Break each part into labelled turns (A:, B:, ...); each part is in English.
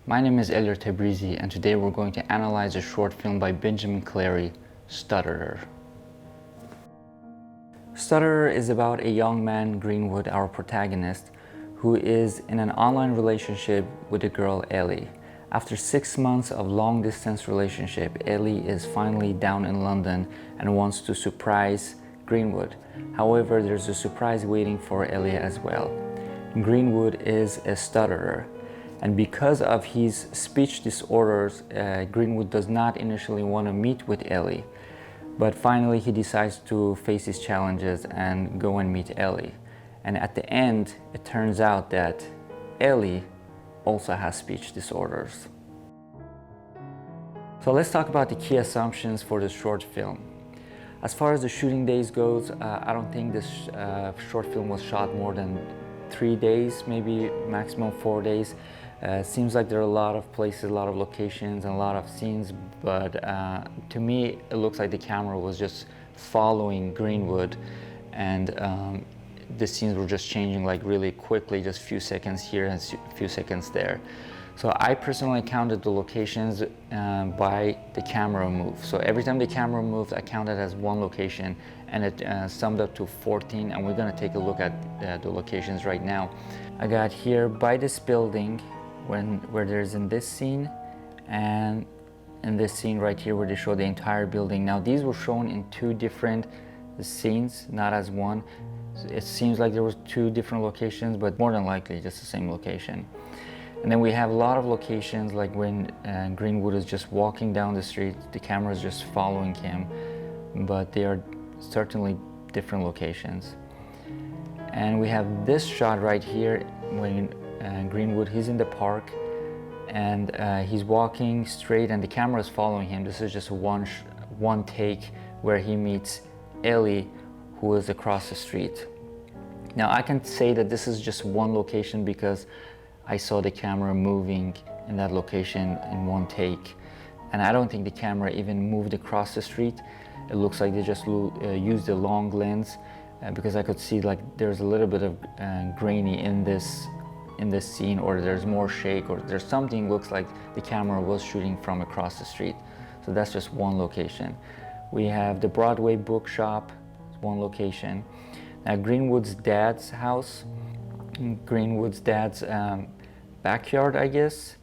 A: My name is Elliot Tabrizi, and today we're going to analyze a short film by Benjamin Clary, Stutterer. Stutterer is about a young man, Greenwood, our protagonist, who is in an online relationship with the girl Ellie. After 6 months of long-distance relationship, Ellie is finally down in London and wants to surprise Greenwood. However, there's a surprise waiting for Ellie as well. Greenwood is a stutterer, and because of his speech disorders, Greenwood does not initially want to meet with Ellie, but finally he decides to face his challenges and go and meet Ellie. And at the end, it turns out that Ellie also has speech disorders. So let's talk about the key assumptions for this short film. As far as the shooting days goes, I don't think this short film was shot more than 3 days, maybe maximum 4 days. Seems like there are a lot of places, a lot of locations, and a lot of scenes, but to me it looks like the camera was just following Greenwood, and the scenes were just changing like really quickly, just a few seconds here and a few seconds there. So I personally counted the locations by the camera move. So every time the camera moved, I counted as one location, and it summed up to 14, and we're gonna take a look at the locations right now. I got here by this building, where there's in this scene, and in this scene right here where they show the entire building. Now these were shown in 2 different scenes, not as one. It seems like there was 2 different locations, but more than likely just the same location. And then we have a lot of locations, like when Greenwood is just walking down the street, the camera is just following him, but they are certainly different locations. And we have this shot right here when Greenwood, he's in the park, and he's walking straight and the camera is following him. This is just one take where he meets Ellie, who is across the street. Now I can say that this is just one location because I saw the camera moving in that location in one take, and I don't think the camera even moved across the street. It looks like they just used a long lens, because I could see like there's a little bit of grainy in this scene, or there's more shake, or there's something looks like the camera was shooting from across the street. So that's just one location. We have the Broadway bookshop, one location. Now Greenwood's dad's house, Greenwood's dad's backyard, I guess.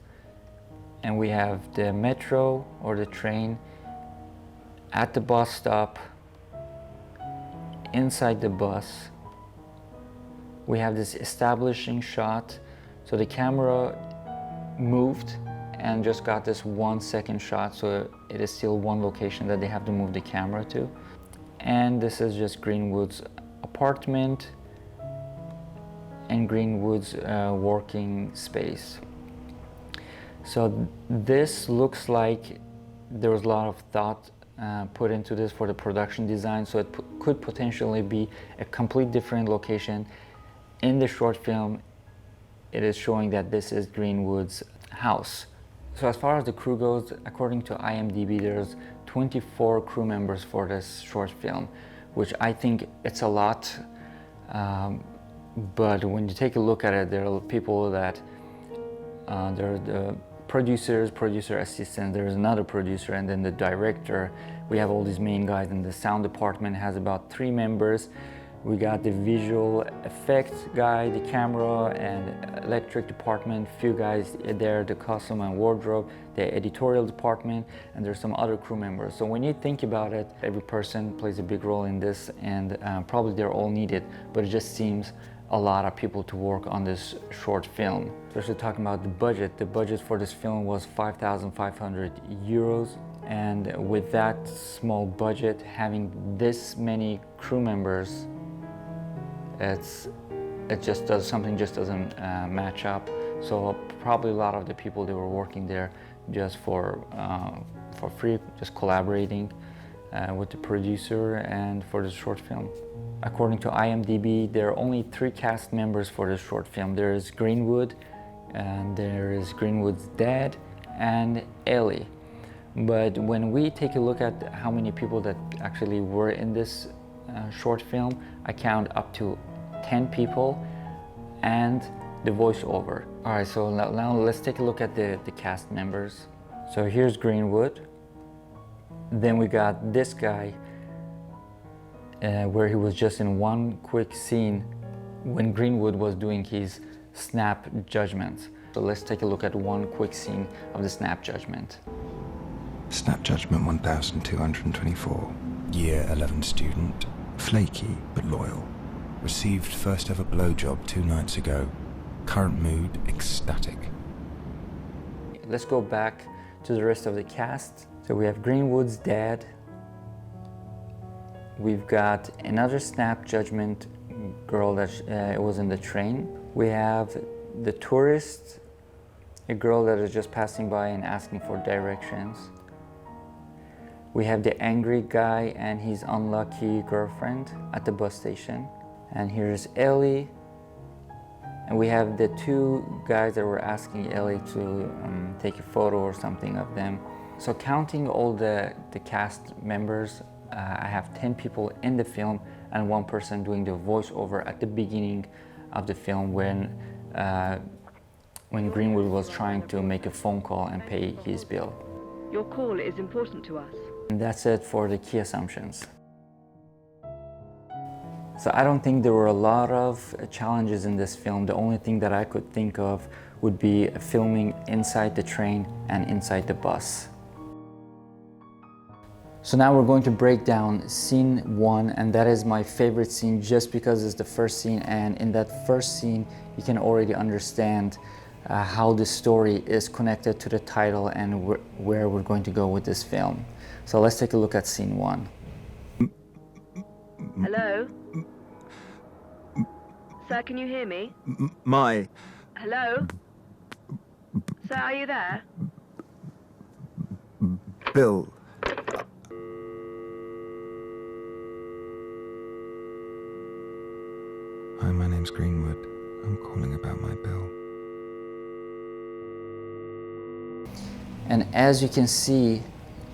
A: And we have the metro or the train at the bus stop, inside the bus. We have this establishing shot. So the camera moved and just got this 1 second shot, so it is still one location that they have to move the camera to. And this is just Greenwood's apartment and Greenwood's working space. So this looks like there was a lot of thought put into this for the production design, so it could potentially be a complete different location. In the short film, it is showing that this is Greenwood's house. So as far as the crew goes, according to IMDb, there's 24 crew members for this short film, which I think it's a lot. But when you take a look at it, there are people that, there are the producers, producer assistants, there's another producer, and then the director. We have all these main guys, and the sound department has about 3 members. We got the visual effects guy, the camera and electric department, few guys there, the costume and wardrobe, the editorial department, and there's some other crew members. So when you think about it, every person plays a big role in this, and probably they're all needed, but it just seems a lot of people to work on this short film. Especially talking about the budget. The budget for this film was 5,500 euros. And with that small budget, having this many crew members, it just does something just doesn't match up. So probably a lot of the people that were working there just for free, just collaborating with the producer and for the short film. According to IMDb, there are only 3 cast members for this short film. There is Greenwood, and there is Greenwood's dad, and Ellie. But when we take a look at how many people that actually were in this short film, I count up to 10 people, and the voiceover. All right, so now let's take a look at the cast members. So here's Greenwood. Then we got this guy where he was just in one quick scene when Greenwood was doing his snap judgments. So let's take a look at one quick scene of the snap judgment.
B: Snap judgment 1224. Year 11 student. Flaky but loyal. Received first ever blowjob 2 nights ago. Current mood ecstatic.
A: Let's go back to the rest of the cast. So we have Greenwood's dad. We've got another snap judgment girl that was in the train. We have the tourist, a girl that is just passing by and asking for directions. We have the angry guy and his unlucky girlfriend at the bus station. And here's Ellie. And we have the 2 guys that were asking Ellie to take a photo or something of them. So counting all the cast members, I have 10 people in the film and 1 person doing the voiceover at the beginning of the film when Greenwood was trying to make a phone call and pay his bill.
C: Your call is important to us.
A: And that's it for the key assumptions. So I don't think there were a lot of challenges in this film. The only thing that I could think of would be filming inside the train and inside the bus. So now we're going to break down scene 1, and that is my favorite scene just because it's the first scene, and in that first scene you can already understand how the story is connected to the title and where we're going to go with this film. So let's take a look at scene 1.
C: Hello? Sir, can you hear me?
B: My...
C: Hello? Sir, are you there?
B: bill. Hi, my name's Greenwood. I'm calling about my bill.
A: And as you can see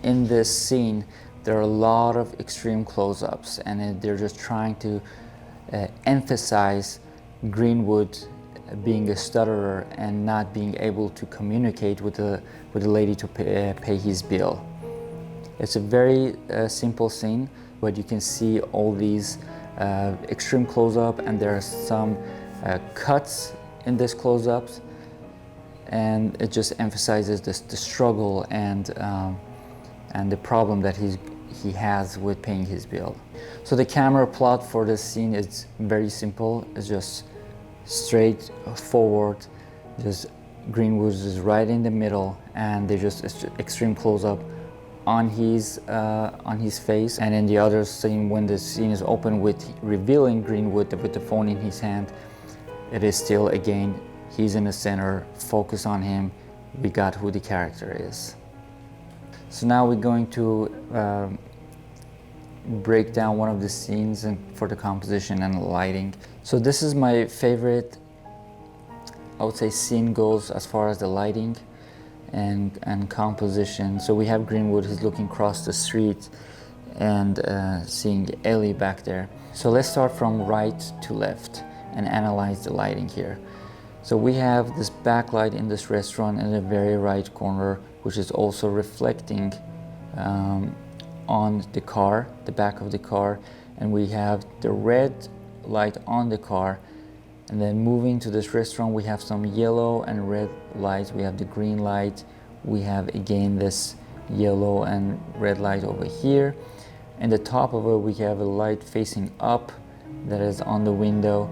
A: in this scene, there are a lot of extreme close-ups, and they're just trying to emphasize Greenwood being a stutterer and not being able to communicate with the lady to pay his bill. It's a very simple scene, but you can see all these extreme close-up, and there are some cuts in this close-ups, and it just emphasizes the struggle and the problem that he has with paying his bill. So the camera plot for this scene is very simple. It's just straight forward. Just Greenwood is right in the middle, and they just extreme close-up on his face. And in the other scene, when the scene is open with revealing Greenwood with the phone in his hand, it is still, again, he's in the center, focus on him. We got who the character is. So now we're going to break down one of the scenes for the composition and lighting. So this is my favorite, I would say, scene goes as far as the lighting and composition. So we have Greenwood, he's looking across the street and seeing Ellie back there. So let's start from right to left and analyze the lighting here. So we have this backlight in this restaurant in the very right corner, which is also reflecting on the car, the back of the car, and we have the red light on the car. And then moving to this restaurant, we have some yellow and red lights. We have the green light. We have again this yellow and red light over here. And the top of it, we have a light facing up that is on the window.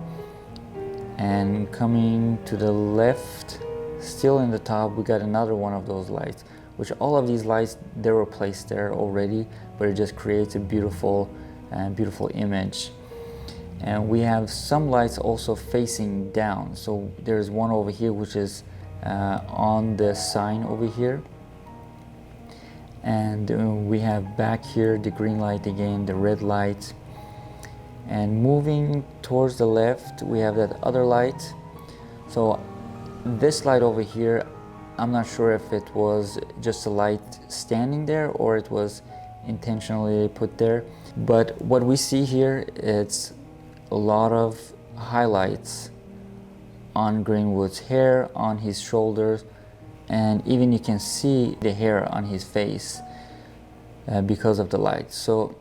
A: And coming to the left, still in the top, we got another one of those lights, which all of these lights, they were placed there already, but it just creates a beautiful image. And we have some lights also facing down. So there's one over here which is on the sign over here. And we have back here the green light again, the red light. And moving towards the left, we have that other light. So this light over here, I'm not sure if it was just a light standing there or it was intentionally put there. But what we see here, it's a lot of highlights on Greenwood's hair, on his shoulders, and even you can see the hair on his face because of the light. So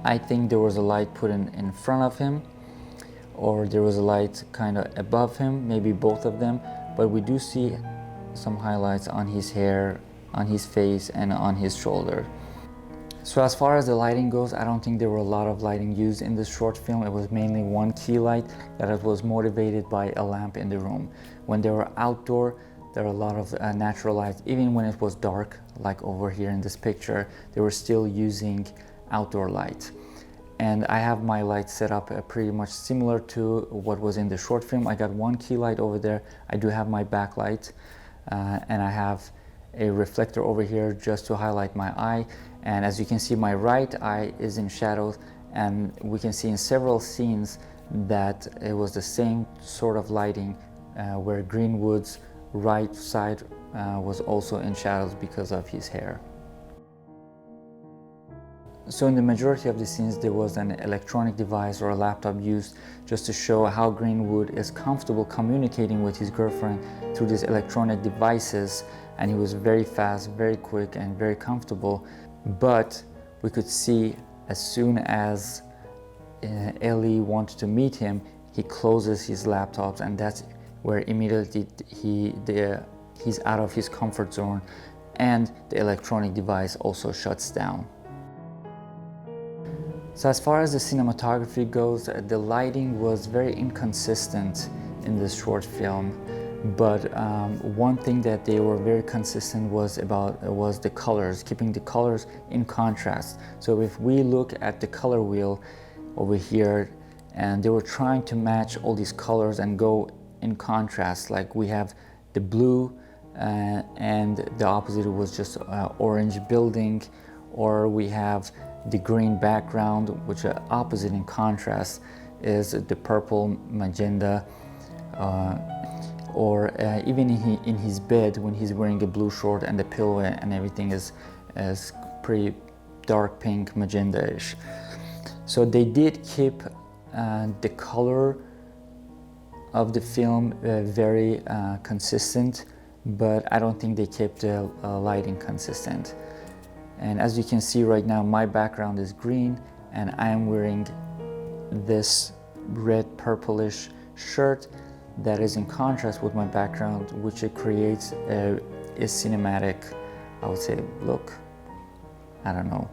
A: I think there was a light put in front of him, or there was a light kind of above him, maybe both of them, but we do see some highlights on his hair, on his face, and on his shoulder. So as far as the lighting goes, I don't think there were a lot of lighting used in this short film. It was mainly one key light that was motivated by a lamp in the room. When they were outdoor, there were a lot of natural lights. Even when it was dark, like over here in this picture, they were still using outdoor light. And I have my light set up pretty much similar to what was in the short film. I got one key light over there. I do have my backlight, and I have a reflector over here just to highlight my eye. And as you can see, my right eye is in shadows, and we can see in several scenes that it was the same sort of lighting where Greenwood's right side was also in shadows because of his hair. So in the majority of the scenes, there was an electronic device or a laptop used just to show how Greenwood is comfortable communicating with his girlfriend through these electronic devices, and he was very fast, very quick, and very comfortable. But we could see as soon as Ellie wanted to meet him, he closes his laptops, and that's where immediately he's out of his comfort zone, and the electronic device also shuts down. So as far as the cinematography goes, the lighting was very inconsistent in this short film, but one thing that they were very consistent was the colors, keeping the colors in contrast. So if we look at the color wheel over here, and they were trying to match all these colors and go in contrast, like we have the blue and the opposite was just orange building, or we have the green background, which are opposite in contrast is the purple, magenta, or even in his bed when he's wearing a blue short and the pillow and everything is pretty dark pink, magenta-ish. So they did keep the color of the film very consistent, but I don't think they kept the lighting consistent. And as you can see right now, my background is green, and I am wearing this red purplish shirt that is in contrast with my background, which it creates a cinematic, I would say, look. I don't know.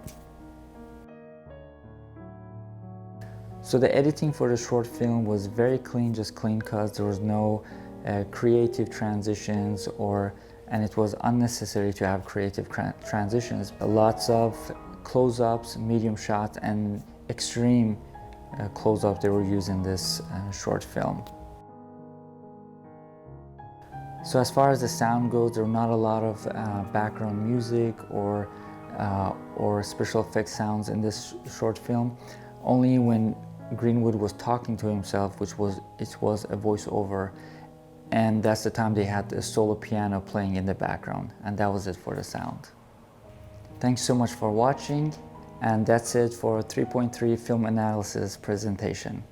A: So the editing for the short film was very clean, just clean cuts. There was no creative transitions, and it was unnecessary to have creative transitions. Lots of close-ups, medium shots, and extreme close-ups they were using in this short film. So as far as the sound goes, there were not a lot of background music or special effects sounds in this short film. Only when Greenwood was talking to himself, it was a voiceover, and that's the time they had a solo piano playing in the background, and that was it for the sound. Thanks so much for watching, and that's it for 3.3 film analysis presentation.